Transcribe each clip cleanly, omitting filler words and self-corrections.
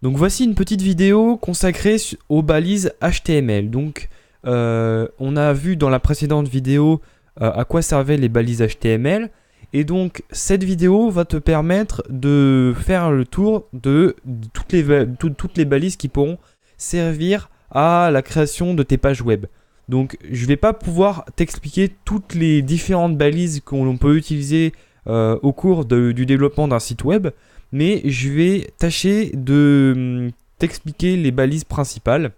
Donc voici une petite vidéo consacrée aux balises HTML. Donc on a vu dans la précédente vidéo à quoi servaient les balises HTML. Et donc cette vidéo va te permettre de faire le tour de toutes les balises qui pourront servir à la création de tes pages web. Donc je ne vais pas pouvoir t'expliquer toutes les différentes balises qu'on peut utiliser au cours du développement d'un site web, mais je vais tâcher de t'expliquer les balises principales.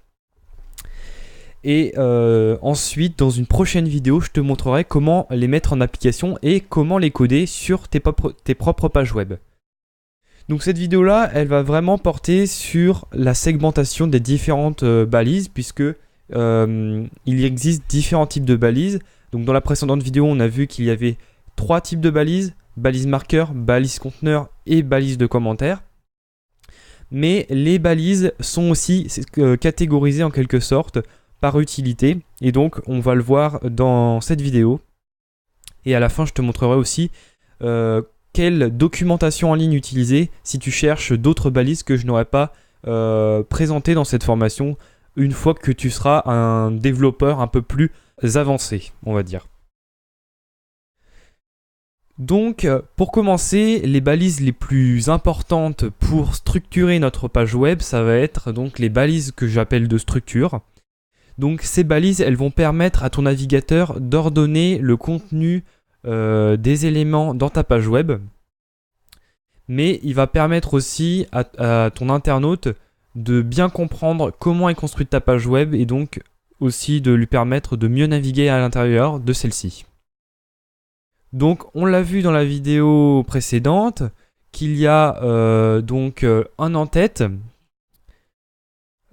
Et ensuite, dans une prochaine vidéo, je te montrerai comment les mettre en application et comment les coder sur tes propres pages web. Donc cette vidéo-là, elle va vraiment porter sur la segmentation des différentes balises, puisque il existe différents types de balises. Donc dans la précédente vidéo, on a vu qu'il y avait 3 types de balises: balises marqueurs, balises conteneurs et balises de commentaires. Mais les balises sont aussi catégorisées en quelque sorte par utilité, et donc on va le voir dans cette vidéo. Et à la fin, je te montrerai aussi quelle documentation en ligne utiliser si tu cherches d'autres balises que je n'aurais pas présentées dans cette formation, une fois que tu seras un développeur un peu plus avancé, on va dire. Donc, pour commencer, les balises les plus importantes pour structurer notre page web, ça va être donc les balises que j'appelle de structure. Donc, ces balises, elles vont permettre à ton navigateur d'ordonner le contenu des éléments dans ta page web. Mais il va permettre aussi à ton internaute de bien comprendre comment est construite ta page web, et donc aussi de lui permettre de mieux naviguer à l'intérieur de celle-ci. Donc on l'a vu dans la vidéo précédente qu'il y a un en-tête.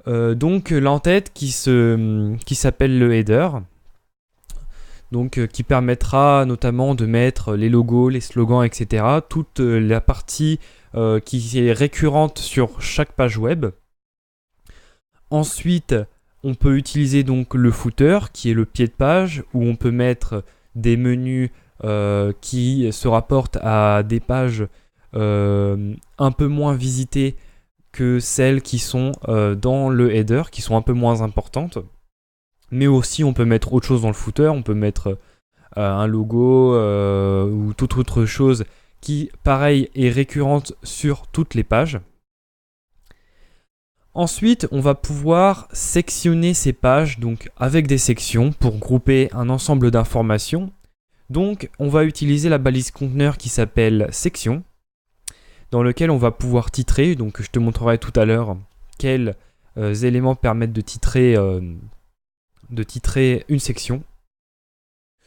Donc l'en-tête qui s'appelle le header. Donc qui permettra notamment de mettre les logos, les slogans, etc. Toute la partie qui est récurrente sur chaque page web. Ensuite, on peut utiliser donc le footer qui est le pied de page, où on peut mettre des menus qui se rapportent à des pages un peu moins visitées que celles qui sont dans le header, qui sont un peu moins importantes. Mais aussi on peut mettre autre chose dans le footer, on peut mettre un logo ou toute autre chose qui, pareil, est récurrente sur toutes les pages. Ensuite, on va pouvoir sectionner ces pages donc avec des sections pour grouper un ensemble d'informations. Donc, on va utiliser la balise conteneur qui s'appelle section, dans lequel on va pouvoir titrer. Donc, je te montrerai tout à l'heure quels éléments permettent de titrer une section.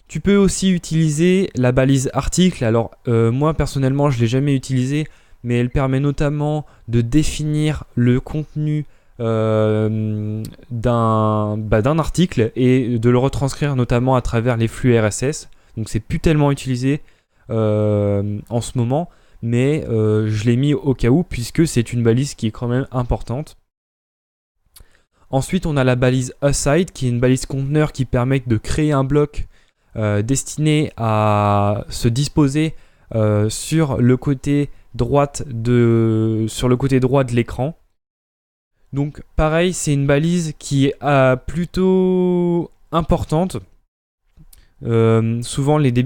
Tu peux aussi utiliser la balise article. Alors, moi personnellement, je ne l'ai jamais utilisée, mais elle permet notamment de définir le contenu d'un article et de le retranscrire notamment à travers les flux RSS. Donc c'est plus tellement utilisé en ce moment, mais je l'ai mis au cas où, puisque c'est une balise qui est quand même importante. Ensuite, on a la balise aside, qui est une balise conteneur qui permet de créer un bloc destiné à se disposer sur le côté droit de l'écran. Donc pareil, c'est une balise qui est plutôt importante. Souvent les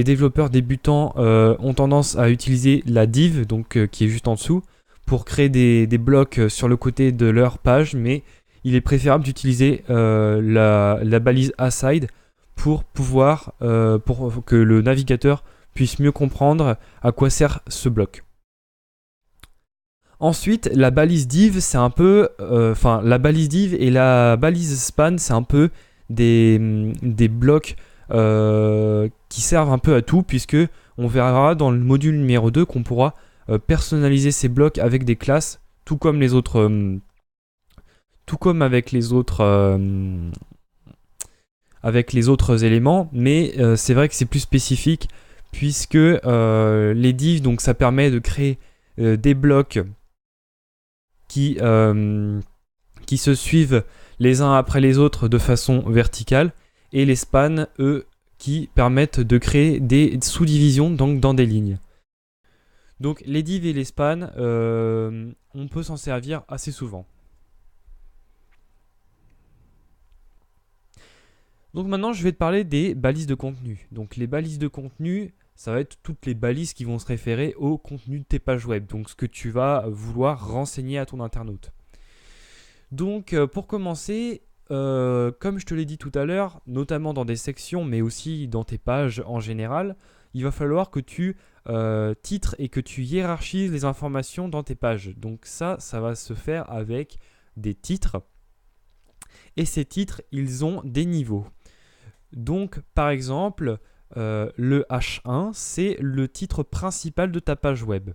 développeurs débutants ont tendance à utiliser la div, donc qui est juste en dessous, pour créer des blocs sur le côté de leur page, mais il est préférable d'utiliser la balise aside pour que le navigateur puisse mieux comprendre à quoi sert ce bloc. Ensuite, la balise div, c'est un peu, la balise div et la balise span, c'est un peu des blocs qui servent un peu à tout, puisque on verra dans le module numéro 2 qu'on pourra personnaliser ces blocs avec des classes, tout comme avec les autres éléments, mais c'est vrai que c'est plus spécifique, puisque les divs, donc ça permet de créer des blocs qui se suivent les uns après les autres de façon verticale, et les spans, eux, qui permettent de créer des sous-divisions donc dans des lignes. Donc les divs et les spans, on peut s'en servir assez souvent. Donc maintenant, je vais te parler des balises de contenu. Donc les balises de contenu, ça va être toutes les balises qui vont se référer au contenu de tes pages web. Donc ce que tu vas vouloir renseigner à ton internaute. Donc pour commencer, comme je te l'ai dit tout à l'heure, notamment dans des sections, mais aussi dans tes pages en général, il va falloir que tu titres et que tu hiérarchises les informations dans tes pages. Donc ça va se faire avec des titres. Et ces titres, ils ont des niveaux. Donc, par exemple, le H1, c'est le titre principal de ta page web.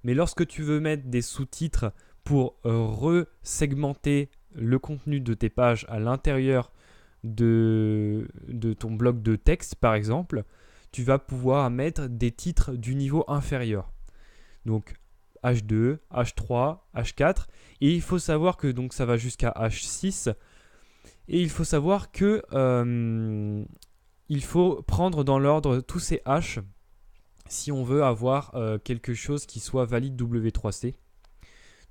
Mais lorsque tu veux mettre des sous-titres pour resegmenter le contenu de tes pages à l'intérieur de ton bloc de texte, par exemple, tu vas pouvoir mettre des titres du niveau inférieur. Donc, H2, H3, H4. Et il faut savoir que donc, ça va jusqu'à H6. Et il faut savoir que il faut prendre dans l'ordre tous ces H si on veut avoir quelque chose qui soit valide W3C.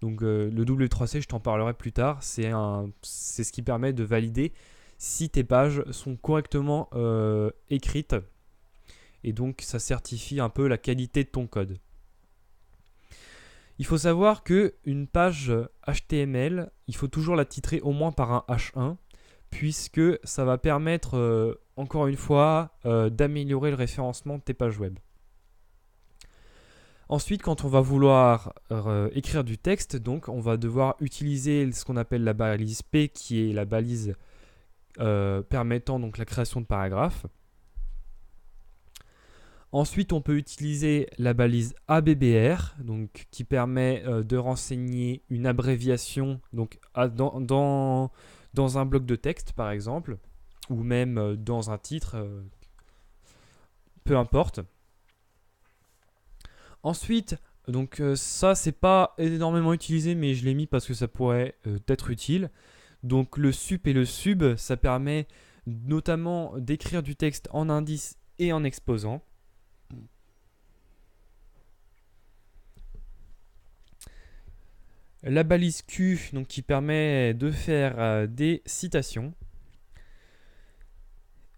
Donc le W3C, je t'en parlerai plus tard, c'est ce qui permet de valider si tes pages sont correctement écrites. Et donc ça certifie un peu la qualité de ton code. Il faut savoir qu'une page HTML, il faut toujours la titrer au moins par un H1, puisque ça va permettre, encore une fois, d'améliorer le référencement de tes pages web. Ensuite, quand on va vouloir écrire du texte, donc on va devoir utiliser ce qu'on appelle la balise P, qui est la balise permettant donc la création de paragraphes. Ensuite, on peut utiliser la balise ABBR, donc, qui permet de renseigner une abréviation donc, dans un bloc de texte, par exemple, ou même dans un titre, peu importe. Ensuite, donc ça, c'est pas énormément utilisé, mais je l'ai mis parce que ça pourrait être utile. Donc le sup et le sub, ça permet notamment d'écrire du texte en indice et en exposant. La balise Q, donc, qui permet de faire des citations.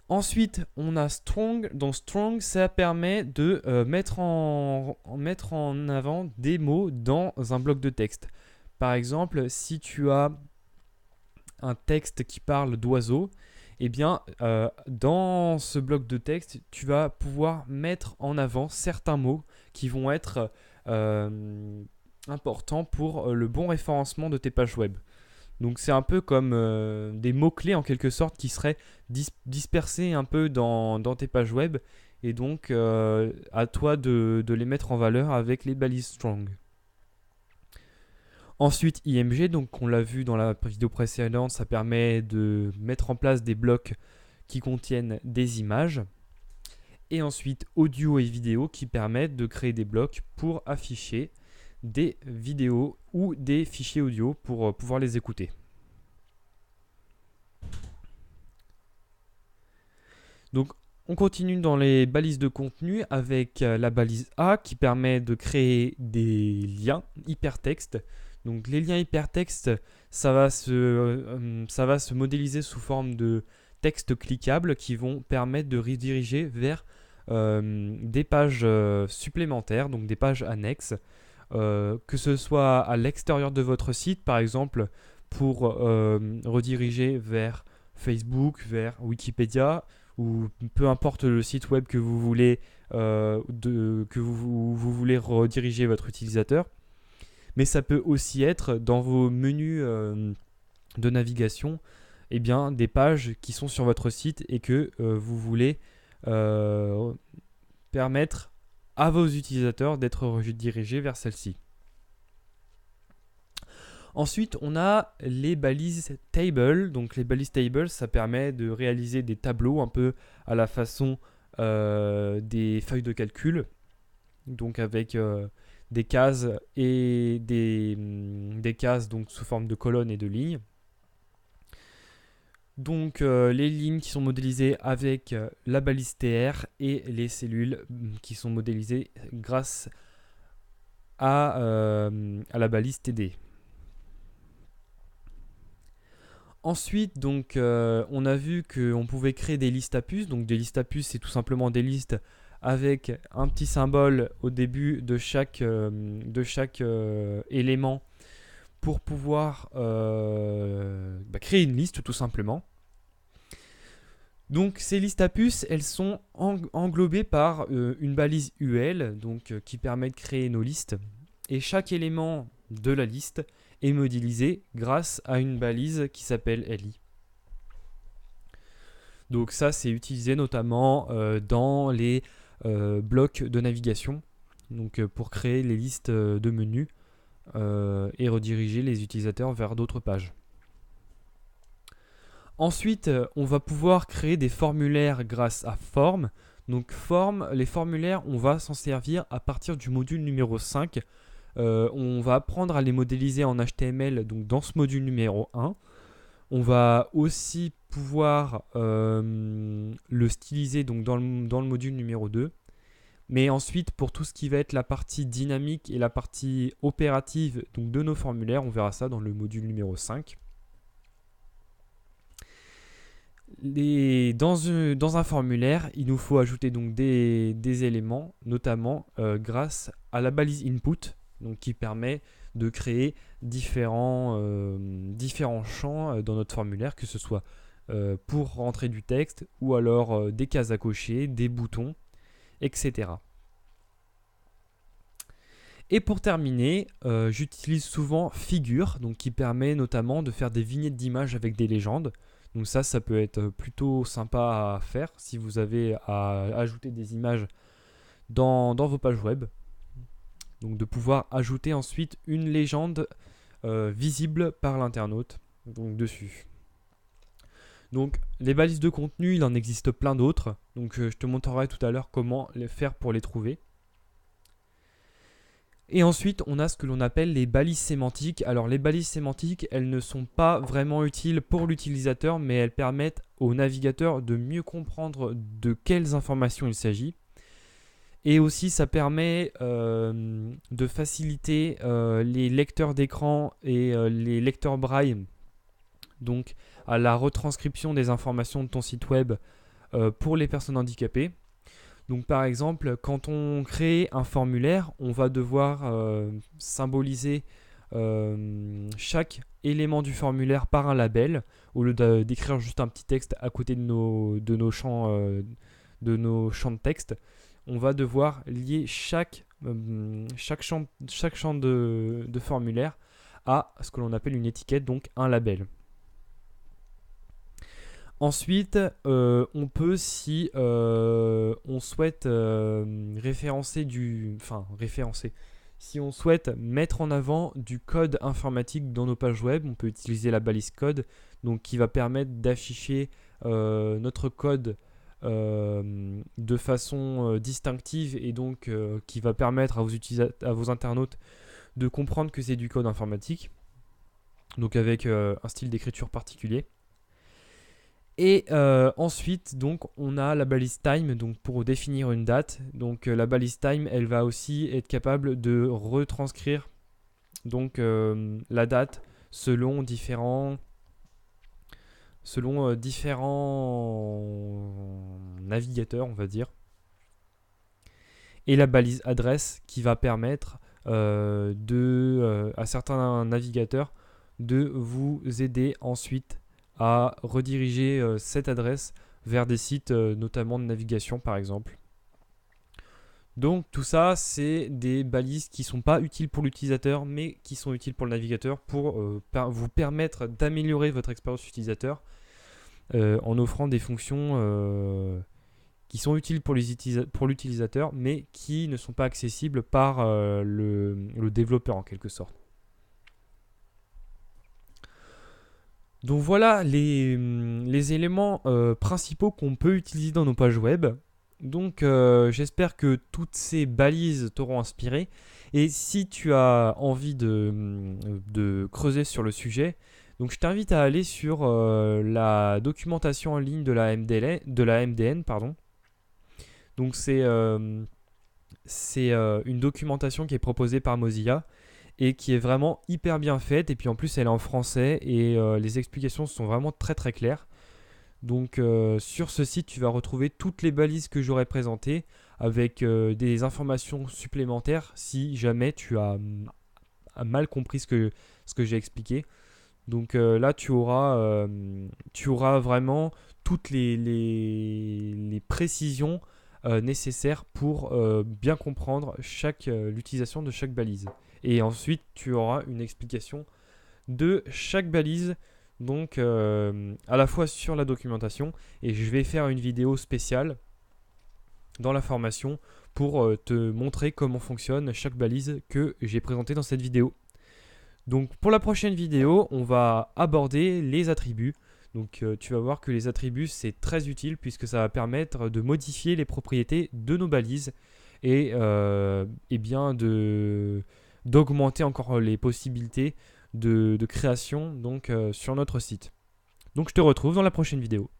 Ensuite, on a strong. Dans strong, ça permet de mettre en avant des mots dans un bloc de texte. Par exemple, si tu as un texte qui parle d'oiseaux, eh bien, dans ce bloc de texte, tu vas pouvoir mettre en avant certains mots qui vont être importants pour le bon référencement de tes pages web. Donc c'est un peu comme des mots-clés en quelque sorte qui seraient dispersés un peu dans tes pages web. Et donc à toi de les mettre en valeur avec les balises strong. Ensuite IMG, donc on l'a vu dans la vidéo précédente, ça permet de mettre en place des blocs qui contiennent des images. Et ensuite audio et vidéo qui permettent de créer des blocs pour afficher des vidéos ou des fichiers audio pour pouvoir les écouter. Donc on continue dans les balises de contenu avec la balise A qui permet de créer des liens hypertextes. Donc les liens hypertextes, ça va se modéliser sous forme de textes cliquables qui vont permettre de rediriger vers des pages supplémentaires, donc des pages annexes. Que ce soit à l'extérieur de votre site, par exemple, pour rediriger vers Facebook, vers Wikipédia, ou peu importe le site web que vous voulez, que vous voulez rediriger votre utilisateur. Mais ça peut aussi être dans vos menus de navigation, eh bien, des pages qui sont sur votre site et que vous voulez permettre à vos utilisateurs d'être redirigés vers celle-ci. Ensuite, on a les balises table. Donc les balises table, ça permet de réaliser des tableaux un peu à la façon des feuilles de calcul. Donc avec des cases et des cases donc sous forme de colonnes et de lignes. Donc les lignes qui sont modélisées avec la balise TR et les cellules qui sont modélisées grâce à la balise TD. Ensuite, donc, on a vu qu'on pouvait créer des listes à puces. Donc, des listes à puces, c'est tout simplement des listes avec un petit symbole au début de chaque élément pour pouvoir créer une liste, tout simplement. Donc, ces listes à puces, elles sont englobées par une balise UL, donc, qui permet de créer nos listes. Et chaque élément de la liste est modélisé grâce à une balise qui s'appelle LI. Donc ça, c'est utilisé notamment dans les blocs de navigation, donc pour créer les listes de menus et rediriger les utilisateurs vers d'autres pages. Ensuite, on va pouvoir créer des formulaires grâce à Form. Donc les formulaires, on va s'en servir à partir du module numéro 5. On va apprendre à les modéliser en HTML donc dans ce module numéro 1. On va aussi pouvoir le styliser donc dans le module numéro 2. Mais ensuite, pour tout ce qui va être la partie dynamique et la partie opérative donc de nos formulaires, on verra ça dans le module numéro 5. Dans un formulaire, il nous faut ajouter donc des éléments, notamment grâce à la balise input, donc qui permet de créer différents champs dans notre formulaire, que ce soit pour rentrer du texte ou alors des cases à cocher, des boutons, etc. Et pour terminer, j'utilise souvent Figure, donc qui permet notamment de faire des vignettes d'images avec des légendes. Donc ça peut être plutôt sympa à faire si vous avez à ajouter des images dans vos pages web. Donc de pouvoir ajouter ensuite une légende visible par l'internaute donc dessus. Donc les balises de contenu, il en existe plein d'autres. Donc je te montrerai tout à l'heure comment les faire pour les trouver. Et ensuite, on a ce que l'on appelle les balises sémantiques. Alors les balises sémantiques, elles ne sont pas vraiment utiles pour l'utilisateur, mais elles permettent au navigateur de mieux comprendre de quelles informations il s'agit. Et aussi, ça permet de faciliter les lecteurs d'écran et les lecteurs braille, donc à la retranscription des informations de ton site web pour les personnes handicapées. Donc par exemple, quand on crée un formulaire, on va devoir symboliser chaque élément du formulaire par un label, au lieu d'écrire juste un petit texte à côté de nos champs de texte. On va devoir lier chaque champ de formulaire à ce que l'on appelle une étiquette, donc un label. Ensuite, on peut, si on souhaite référencer, si on souhaite mettre en avant du code informatique dans nos pages web, on peut utiliser la balise code, donc qui va permettre d'afficher notre code de façon distinctive et donc qui va permettre à vos internautes de comprendre que c'est du code informatique, donc avec un style d'écriture particulier. Et ensuite, donc, on a la balise time, donc pour définir une date. Donc la balise time, elle va aussi être capable de retranscrire donc la date selon différents navigateurs, on va dire. Et la balise adresse qui va permettre à certains navigateurs de vous aider ensuite à rediriger cette adresse vers des sites notamment de navigation par exemple. Donc tout ça, c'est des balises qui ne sont pas utiles pour l'utilisateur, mais qui sont utiles pour le navigateur pour vous permettre d'améliorer votre expérience utilisateur en offrant des fonctions qui sont utiles pour l'utilisateur, mais qui ne sont pas accessibles par le développeur en quelque sorte. Donc voilà les éléments principaux qu'on peut utiliser dans nos pages web. Donc j'espère que toutes ces balises t'auront inspiré. Et si tu as envie de creuser sur le sujet, donc je t'invite à aller sur la documentation en ligne de la MDN. Donc c'est une documentation qui est proposée par Mozilla et qui est vraiment hyper bien faite. Et puis en plus, elle est en français et les explications sont vraiment très très claires. Donc sur ce site, tu vas retrouver toutes les balises que j'aurais présentées avec des informations supplémentaires si jamais tu as mal compris ce que j'ai expliqué. Donc là, tu auras vraiment toutes les précisions nécessaires pour bien comprendre l'utilisation de chaque balise. Et ensuite, tu auras une explication de chaque balise, donc à la fois sur la documentation, et je vais faire une vidéo spéciale dans la formation pour te montrer comment fonctionne chaque balise que j'ai présentée dans cette vidéo. Donc pour la prochaine vidéo, on va aborder les attributs. Donc tu vas voir que les attributs c'est très utile puisque ça va permettre de modifier les propriétés de nos balises et bien d'augmenter encore les possibilités de création donc, sur notre site. Donc je te retrouve dans la prochaine vidéo.